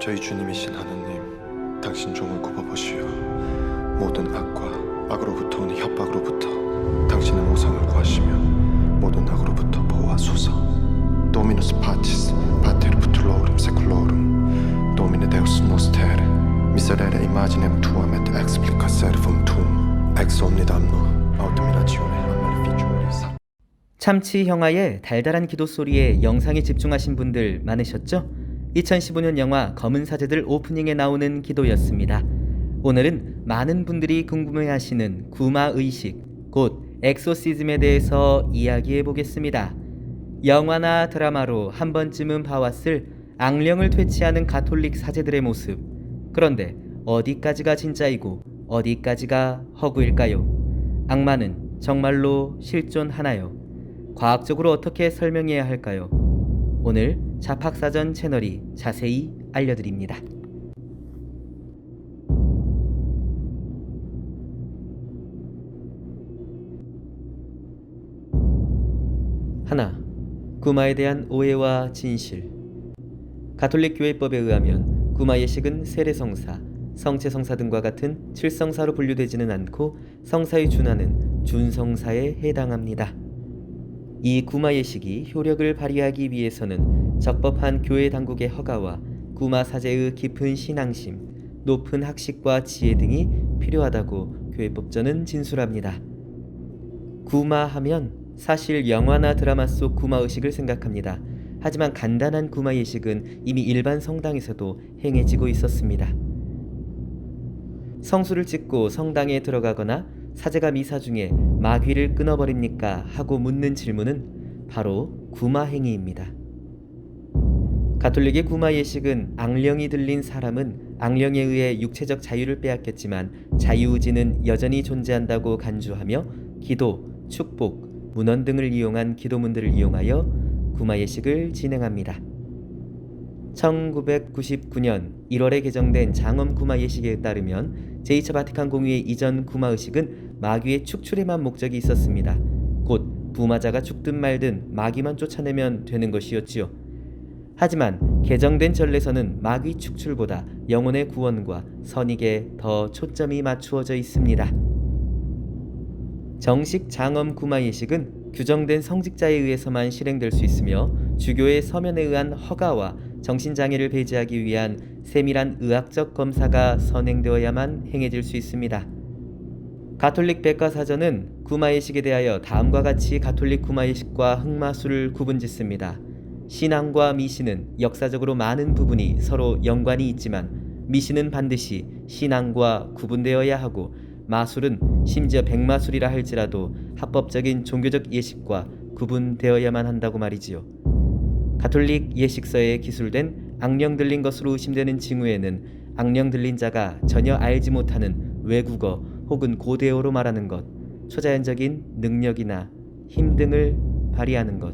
저희 주님이신 하느님, 당신 종을 굽어보시오. 모든 악과 악으로부터 오는 협박으로부터 당신의 모성을 구하시며 모든 악으로부터 보호하소서. 도미누스 파티스 파테르 푸툴로름 세쿨로름 도미네 데우스 노스테레 미세레레 이마지넴 투암 et explica servum tuum ex omni damno autominazione a maleficium. 참치 형아의 달달한 기도 소리에 영상에 집중하신 분들 많으셨죠? 2015년 영화 검은 사제들 오프닝에 나오는 기도였습니다. 오늘은 많은 분들이 궁금해하시는 구마의식, 곧 엑소시즘에 대해서 이야기해 보겠습니다. 영화나 드라마로 한 번쯤은 봐왔을 악령을 퇴치하는 가톨릭 사제들의 모습. 그런데 어디까지가 진짜이고 어디까지가 허구일까요? 악마는 정말로 실존하나요? 과학적으로 어떻게 설명해야 할까요? 오늘 자팍사전 채널이 자세히 알려드립니다. 하나, 구마에 대한 오해와 진실. 가톨릭 교회법에 의하면 구마 예식은 세례성사, 성체성사 등과 같은 칠성사로 분류되지는 않고 성사에 준하는 준성사에 해당합니다. 이 구마 예식이 효력을 발휘하기 위해서는 적법한 교회 당국의 허가와 구마 사제의 깊은 신앙심, 높은 학식과 지혜 등이 필요하다고 교회법전은 진술합니다. 구마하면 사실 영화나 드라마 속 구마의식을 생각합니다. 하지만 간단한 구마 예식은 이미 일반 성당에서도 행해지고 있었습니다. 성수를 찍고 성당에 들어가거나 사제가 미사 중에 마귀를 끊어버립니까? 하고 묻는 질문은 바로 구마 행위입니다. 가톨릭의 구마 예식은 악령이 들린 사람은 악령에 의해 육체적 자유를 빼앗겼지만 자유의지는 여전히 존재한다고 간주하며 기도, 축복, 문헌 등을 이용한 기도문들을 이용하여 구마 예식을 진행합니다. 1999년 1월에 개정된 장엄 구마 예식에 따르면 제2차 바티칸 공의회 이전 구마 의식은 마귀의 축출에만 목적이 있었습니다. 곧 부마자가 죽든 말든 마귀만 쫓아내면 되는 것이었지요. 하지만 개정된 전례서는 마귀 축출보다 영혼의 구원과 선익에 더 초점이 맞추어져 있습니다. 정식 장엄 구마 예식은 규정된 성직자에 의해서만 실행될 수 있으며 주교의 서면에 의한 허가와 정신장애를 배제하기 위한 세밀한 의학적 검사가 선행되어야만 행해질 수 있습니다. 가톨릭 백과사전은 구마예식에 대하여 다음과 같이 가톨릭 구마예식과 흑마술을 구분짓습니다. 신앙과 미신은 역사적으로 많은 부분이 서로 연관이 있지만 미신은 반드시 신앙과 구분되어야 하고 마술은 심지어 백마술이라 할지라도 합법적인 종교적 예식과 구분되어야만 한다고 말이지요. 가톨릭 예식서에 기술된 악령 들린 것으로 의심되는 징후에는 악령 들린 자가 전혀 알지 못하는 외국어 혹은 고대어로 말하는 것, 초자연적인 능력이나 힘 등을 발휘하는 것,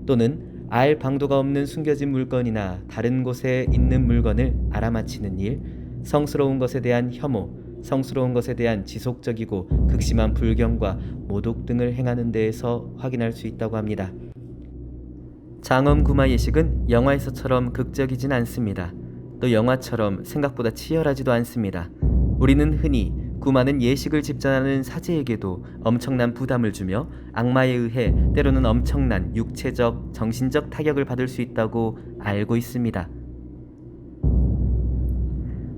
또는 알 방도가 없는 숨겨진 물건이나 다른 곳에 있는 물건을 알아맞히는 일, 성스러운 것에 대한 혐오, 성스러운 것에 대한 지속적이고 극심한 불경과 모독 등을 행하는 데에서 확인할 수 있다고 합니다. 장엄 구마 예식은 영화에서처럼 극적이진 않습니다. 또 영화처럼 생각보다 치열하지도 않습니다. 우리는 흔히 구마는 예식을 집전하는 사제에게도 엄청난 부담을 주며 악마에 의해 때로는 엄청난 육체적, 정신적 타격을 받을 수 있다고 알고 있습니다.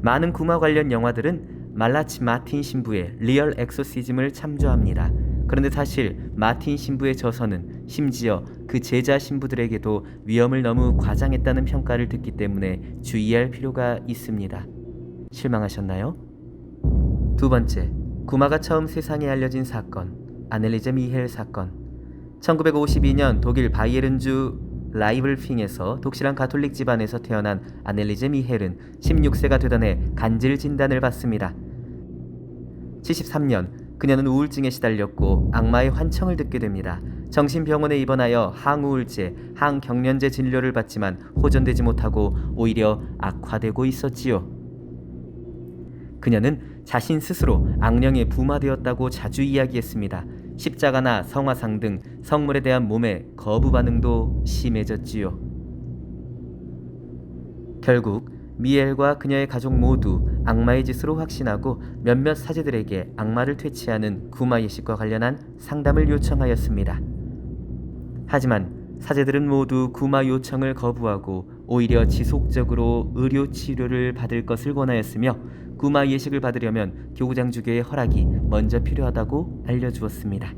많은 구마 관련 영화들은 말라치 마틴 신부의 리얼 엑소시즘을 참조합니다. 그런데 사실 마틴 신부의 저서는 심지어 그 제자 신부들에게도 위험을 너무 과장했다는 평가를 듣기 때문에 주의할 필요가 있습니다. 실망하셨나요? 두 번째, 구마가 처음 세상에 알려진 사건, 아넬리제 미헬 사건. 1952년 독일 바이에른주 라이블핑에서 독실한 가톨릭 집안에서 태어난 아넬리제 미헬은 16세가 되던 해 간질 진단을 받습니다. 73년 그녀는 우울증에 시달렸고 악마의 환청을 듣게 됩니다. 정신병원에 입원하여 항우울제, 항경련제 진료를 받지만 호전되지 못하고 오히려 악화되고 있었지요. 그녀는 자신 스스로 악령에 부마되었다고 자주 이야기했습니다. 십자가나 성화상 등 성물에 대한 몸의 거부 반응도 심해졌지요. 결국 미엘과 그녀의 가족 모두 악마의 짓으로 확신하고 몇몇 사제들에게 악마를 퇴치하는 구마 예식과 관련한 상담을 요청하였습니다. 하지만 사제들은 모두 구마 요청을 거부하고 오히려 지속적으로 의료 치료를 받을 것을 원하였으며 구마 예식을 받으려면 교구장 주교의 허락이 먼저 필요하다고 알려주었습니다.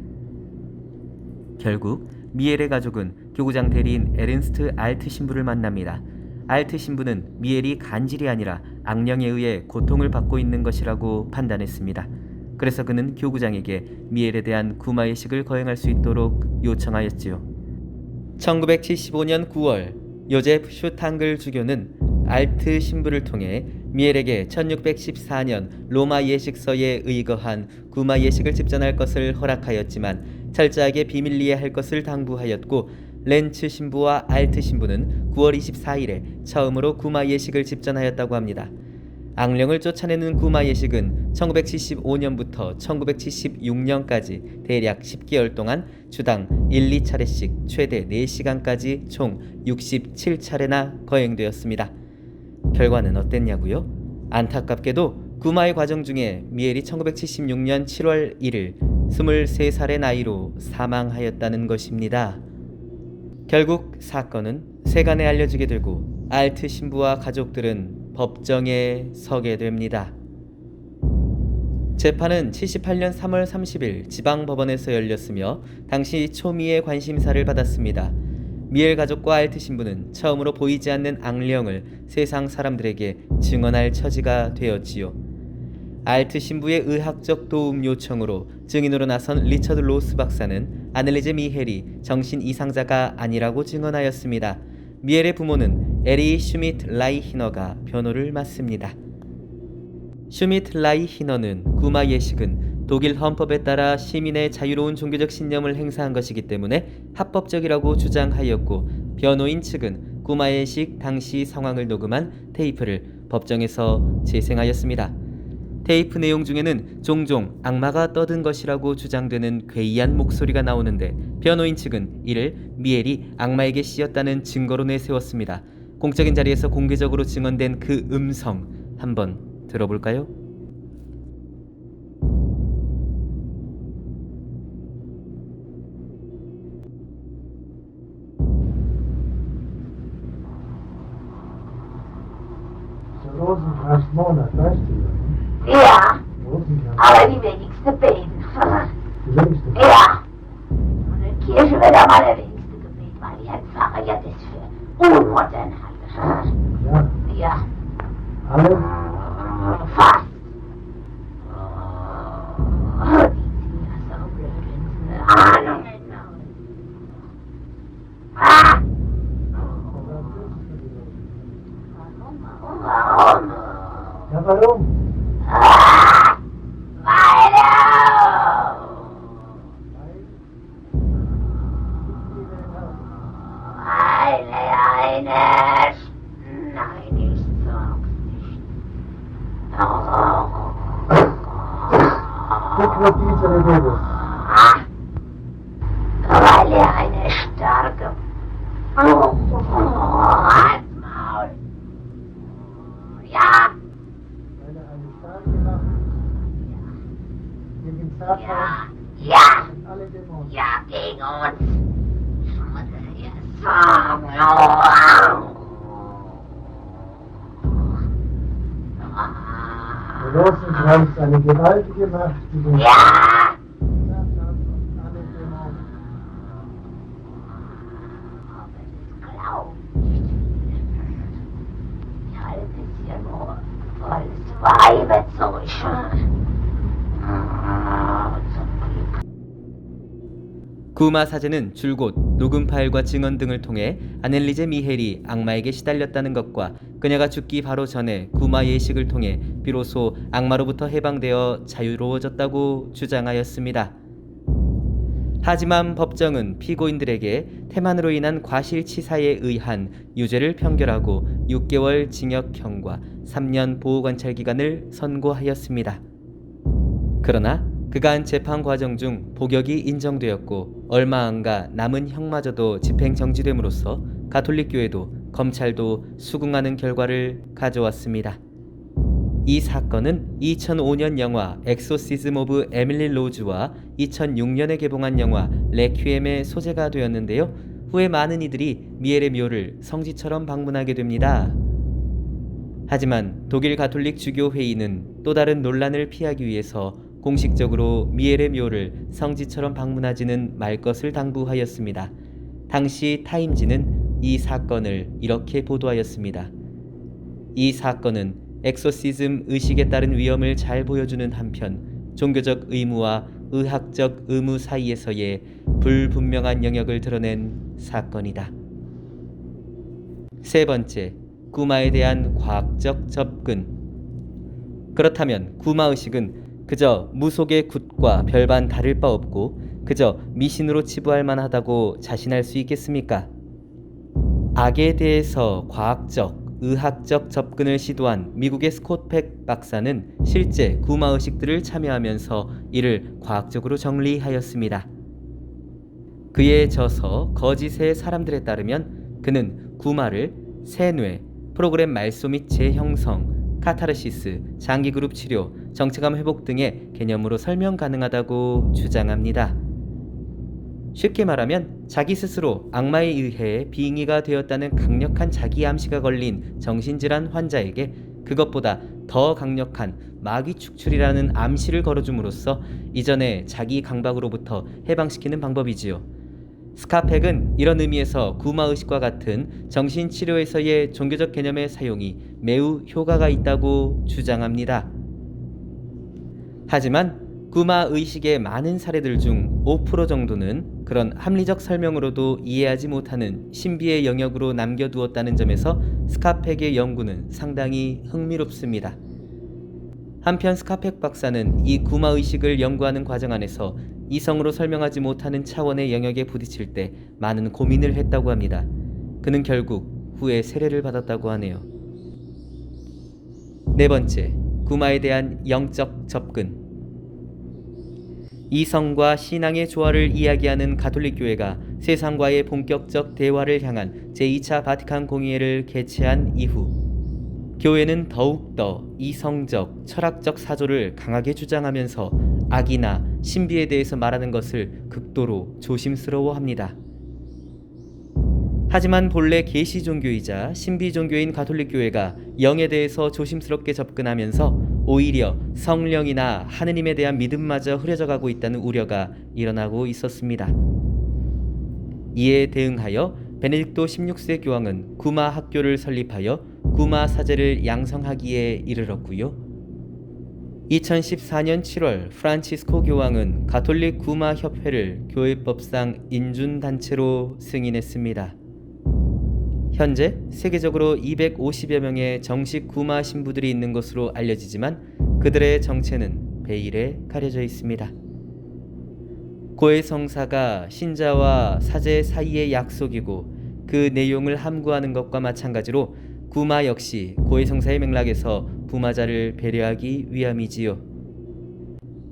결국 미엘의 가족은 교구장 대리인 에른스트 알트 신부를 만납니다. 알트 신부는 미엘이 간질이 아니라 악령에 의해 고통을 받고 있는 것이라고 판단했습니다. 그래서 그는 교구장에게 미엘에 대한 구마 예식을 거행할 수 있도록 요청하였지요. 1975년 9월 요제프 슈탕글 주교는 알트 신부를 통해 미엘에게 1614년 로마 예식서에 의거한 구마 예식을 집전할 것을 허락하였지만 철저하게 비밀리에 할 것을 당부하였고 렌츠 신부와 알트 신부는 9월 24일에 처음으로 구마 예식을 집전하였다고 합니다. 악령을 쫓아내는 구마 예식은 1975년부터 1976년까지 대략 10개월 동안 주당 1, 2차례씩 최대 4시간까지 총 67차례나 거행되었습니다. 결과는 어땠냐고요? 안타깝게도 구마의 과정 중에 미엘이 1976년 7월 1일 23살의 나이로 사망하였다는 것입니다. 결국 사건은 세간에 알려지게 되고 알트 신부와 가족들은 법정에 서게 됩니다. 재판은 78년 3월 30일 지방법원에서 열렸으며 당시 초미의 관심사를 받았습니다. 미엘 가족과 알트 신부는 처음으로 보이지 않는 악령을 세상 사람들에게 증언할 처지가 되었지요. 알트 신부의 의학적 도움 요청으로 증인으로 나선 리처드 로스 박사는 아넬리제 미헬이 정신 이상자가 아니라고 증언하였습니다. 미엘의 부모는 에리 슈미트 라이히너가 변호를 맡습니다. 슈미트 라이히너는 구마 예식은 독일 헌법에 따라 시민의 자유로운 종교적 신념을 행사한 것이기 때문에 합법적이라고 주장하였고 변호인 측은 구마 예식 당시 상황을 녹음한 테이프를 법정에서 재생하였습니다. 테이프 내용 중에는 종종 악마가 떠든 것이라고 주장되는 괴이한 목소리가 나오는데 변호인 측은 이를 미엘이 악마에게 씌었다는 증거로 내세웠습니다. 공적인 자리에서 공개적으로 증언된 그 음성 한번 들어볼까요? Rosenkranzmonat, weißt du? Ja, Rosenkranz. aber die wenigste beten. Die wenigste. Ja. Und in Kirche wird aber der wenigste gebeten, weil die Herr Pfarrer ja das für unmodern hat. Ja. Ja, Alle? fast. Die sind ja so blöd, wenn sie eine Ahnung nicht haben. Ah! Warum? Ja, warum? Ah! Weiter! Eine. Nein, ich sag's nicht. Guck nur diese Rede. Weil er eine starke Halsmaul. Ja, Weil er eine starke Macht gegen Satan ja, und alle Dämonen. ja, gegen uns. Ich muss dir sagen. Der Rosenkranz ist eine gewaltige Macht gegen Ja, Satan und alle Dämonen. aber das glaubt nicht viele. Ich halte es hier nur als Weibezeug. Zum Glück. 구마 사제는 줄곧 녹음 파일과 증언 등을 통해 아넬리제 미헬이 악마에게 시달렸다는 것과 그녀가 죽기 바로 전에 구마 예식을 통해 비로소 악마로부터 해방되어 자유로워졌다고 주장하였습니다. 하지만 법정은 피고인들에게 태만으로 인한 과실치사에 의한 유죄를 판결하고 6개월 징역형과 3년 보호관찰 기간을 선고하였습니다. 그러나 그간 재판 과정 중 복역이 인정되었고 얼마 안가 남은 형마저도 집행 정지됨으로써 가톨릭 교회도 검찰도 수긍하는 결과를 가져왔습니다. 이 사건은 2005년 영화 엑소시즘 오브 에밀리 로즈와 2006년에 개봉한 영화 레퀴엠의 소재가 되었는데요. 후에 많은 이들이 미엘의 묘를 성지처럼 방문하게 됩니다. 하지만 독일 가톨릭 주교 회의는 또 다른 논란을 피하기 위해서 공식적으로 미엘의 묘를 성지처럼 방문하지는 말 것을 당부하였습니다. 당시 타임지는 이 사건을 이렇게 보도하였습니다. 이 사건은 엑소시즘 의식에 따른 위험을 잘 보여주는 한편 종교적 의무와 의학적 의무 사이에서의 불분명한 영역을 드러낸 사건이다. 세 번째, 구마에 대한 과학적 접근. 그렇다면 구마의식은 그저 무속의 굿과 별반 다를 바 없고 그저 미신으로 치부할 만하다고 자신할 수 있겠습니까? 악에 대해서 과학적, 의학적 접근을 시도한 미국의 스콧 팩 박사는 실제 구마의식들을 참여하면서 이를 과학적으로 정리하였습니다. 그의 저서 거짓의 사람들에 따르면 그는 구마를 세뇌, 프로그램 말소 및 재형성, 카타르시스, 장기그룹 치료, 정체감 회복 등의 개념으로 설명 가능하다고 주장합니다. 쉽게 말하면 자기 스스로 악마에 의해 빙의가 되었다는 강력한 자기 암시가 걸린 정신질환 환자에게 그것보다 더 강력한 마귀 축출이라는 암시를 걸어줌으로써 이전의 자기 강박으로부터 해방시키는 방법이지요. 스카팩은 이런 의미에서 구마의식과 같은 정신치료에서의 종교적 개념의 사용이 매우 효과가 있다고 주장합니다. 하지만 구마의식의 많은 사례들 중 5% 정도는 그런 합리적 설명으로도 이해하지 못하는 신비의 영역으로 남겨두었다는 점에서 스카팩의 연구는 상당히 흥미롭습니다. 한편 스카팩 박사는 이 구마의식을 연구하는 과정 안에서 이성으로 설명하지 못하는 차원의 영역에 부딪힐 때 많은 고민을 했다고 합니다. 그는 결국 후에 세례를 받았다고 하네요. 네 번째, 구마에 대한 영적 접근. 이성과 신앙의 조화를 이야기하는 가톨릭 교회가 세상과의 본격적 대화를 향한 제2차 바티칸 공의회를 개최한 이후 교회는 더욱더 이성적, 철학적 사조를 강하게 주장하면서 악이나 신비에 대해서 말하는 것을 극도로 조심스러워합니다. 하지만 본래 계시 종교이자 신비 종교인 가톨릭 교회가 영에 대해서 조심스럽게 접근하면서 오히려 성령이나 하느님에 대한 믿음마저 흐려져 가고 있다는 우려가 일어나고 있었습니다. 이에 대응하여 베네딕토 16세 교황은 구마 학교를 설립하여 구마 사제를 양성하기에 이르렀고요. 2014년 7월 프란치스코 교황은 가톨릭 구마 협회를 교회법상 인준단체로 승인했습니다. 현재 세계적으로 250여 명의 정식 구마 신부들이 있는 것으로 알려지지만 그들의 정체는 베일에 가려져 있습니다. 고해 성사가 신자와 사제 사이의 약속이고 그 내용을 함구하는 것과 마찬가지로 구마 역시 고해 성사의 맥락에서 부마자를 배려하기 위함이지요.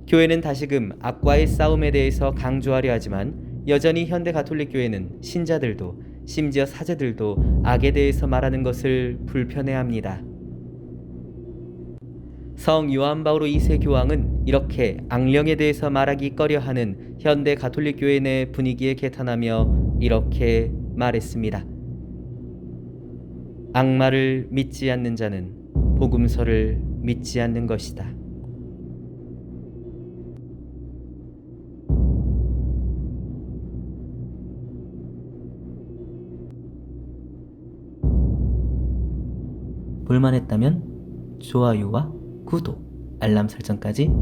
교회는 다시금 악과의 싸움에 대해서 강조하려 하지만 여전히 현대 가톨릭 교회는 신자들도 심지어 사제들도 악에 대해서 말하는 것을 불편해합니다. 성 요한 바오로 2세 교황은 이렇게 악령에 대해서 말하기 꺼려하는 현대 가톨릭 교회 내 분위기에 개탄하며 이렇게 말했습니다. 악마를 믿지 않는 자는 복음서를 믿지 않는 것이다. 볼만했다면 좋아요와 구독, 알람 설정까지